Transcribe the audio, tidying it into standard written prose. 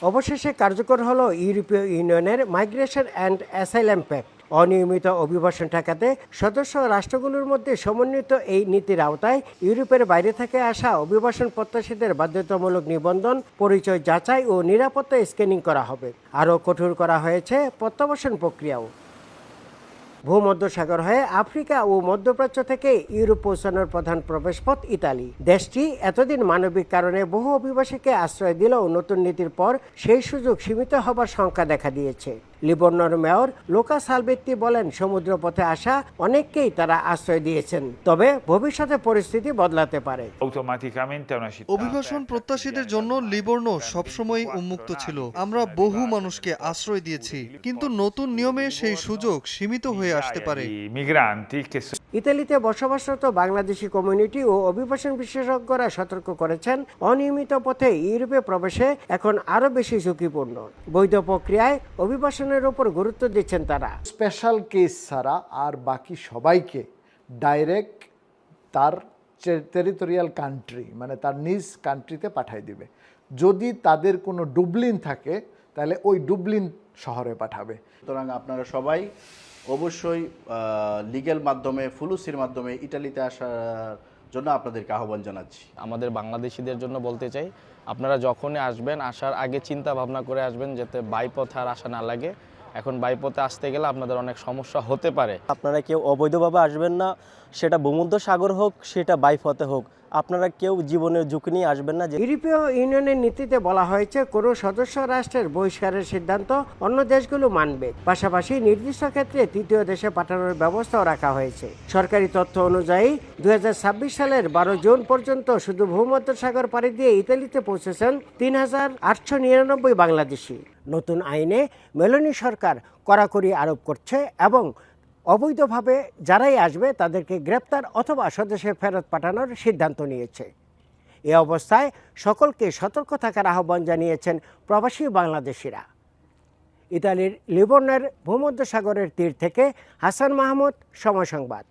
অবশেষে কার্যকর হলো ইউরোপীয় ইউনিয়নের মাইগ্রেশন অ্যান্ড অ্যাসাইলাম প্যাক্ট। অনিয়মিত অভিবাসন ঠেকাতে সদস্য রাষ্ট্রগুলোর মধ্যে সমন্বিত এই নীতির আওতায় ইউরোপের বাইরে থেকে আসা অভিবাসন প্রত্যাশীদের বাধ্যতামূলক নিবন্ধন, পরিচয় যাচাই ও নিরাপত্তা স্ক্যানিং করা হবে। আরও কঠোর করা হয়েছে প্রত্যাবাসন প্রক্রিয়াও। ভূমধ্যসাগর হয়ে আফ্রিকা ও মধ্যপ্রাচ্য থেকে ইউরোপ পৌঁছানোর প্রধান প্রবেশপথ ইতালি। দেশটি এতদিন মানবিক কারণে বহু অভিবাসীকে আশ্রয় দিলেও নতুন নীতির পর সেই সুযোগ সীমিত হবার শঙ্কা দেখা দিয়েছে। লিবর্নোর মেয়র লুকা সালভেত্তি বলেন, সমুদ্রপথে আসা অনেককেই তারা আশ্রয় দিয়েছেন, তবে ভবিষ্যতে পরিস্থিতি বদলাতে পারে। অভিবাসন প্রত্যাশীদের জন্য লিবর্নো সবসময় উন্মুক্ত ছিল। আমরা বহু মানুষকে আশ্রয় দিয়েছি, কিন্তু নতুন নিয়মে সেই সুযোগ সীমিত হয়ে আসতে পারে। ইতালিতে বসবাসরত বাংলাদেশি কমিউনিটি ও অভিবাসন বিশেষজ্ঞরা সতর্ক করেছেন, অনিয়মিত পথে ইউরোপে প্রবেশে এখন আরো বেশি ঝুঁকিপূর্ণ। বৈধ প্রক্রিয়ায় অভিবাসনের উপর গুরুত্ব দিচ্ছেন তারা। স্পেশাল কেস ছাড়া আর বাকি সবাইকে ডাইরেক্ট তার টেরিটোরিয়াল কান্ট্রি, মানে তার নিজ কান্ট্রিতে পাঠিয়ে দিবে। যদি তাদের কোনো ডুবলিন থাকে তাহলে ওই ডুবলিন শহরে পাঠাবে। সুতরাং আপনারা সবাই অবশ্যই লিগ্যাল মাধ্যমে, ফুলুসির মাধ্যমে ইটালিতে আসার জন্য আপনাদেরকে আহ্বান জানাচ্ছি। আমাদের বাংলাদেশিদের জন্য বলতে চাই, আপনারা যখনই আসবেন আসার আগে চিন্তা ভাবনা করে আসবেন, যাতে বাইপথে আর আসা না লাগে। এখন বাইপথে আসতে গেলে আপনাদের অনেক সমস্যা হতে পারে। আপনারা কেউ অবৈধভাবে আসবেন না, সেটা ভূমধ্যসাগর হোক, সেটা বাইপথে হোক। আপনারা কেউ জীবনের ঝুঁকি নিয়ে আসবেন না। ইউরোপীয় ইউনিয়নের নীতিতে বলা হয়েছে, কোনো সদস্য রাষ্ট্রের বহিষ্কারের সিদ্ধান্ত অন্য দেশগুলো মানবে। পাশাপাশি নির্দিষ্ট ক্ষেত্রে তৃতীয় দেশে পাঠানোর ব্যবস্থাও রাখা হয়েছে। সরকারি তথ্য অনুযায়ী 2026 সালের 12 জুন পর্যন্ত শুধু ভূমধ্যসাগর পাড়ি দিয়ে ইতালিতে পৌঁছেছেন 3899 বাংলাদেশি। নতুন আইনে মেলোনি সরকার কড়াকড়ি আরোপ করছে এবং অবৈধভাবে যারাই আসবে তাদেরকে গ্রেপ্তার অথবা স্বদেশে ফেরত পাঠানোর সিদ্ধান্ত নিয়েছে। এ অবস্থায় সকলকে সতর্ক থাকার আহ্বান জানিয়েছেন প্রবাসী বাংলাদেশিরা। ইতালির লিবর্নোর ভূমধ্যসাগরের তীর থেকে হাসান মাহমুদ, সময় সংবাদ।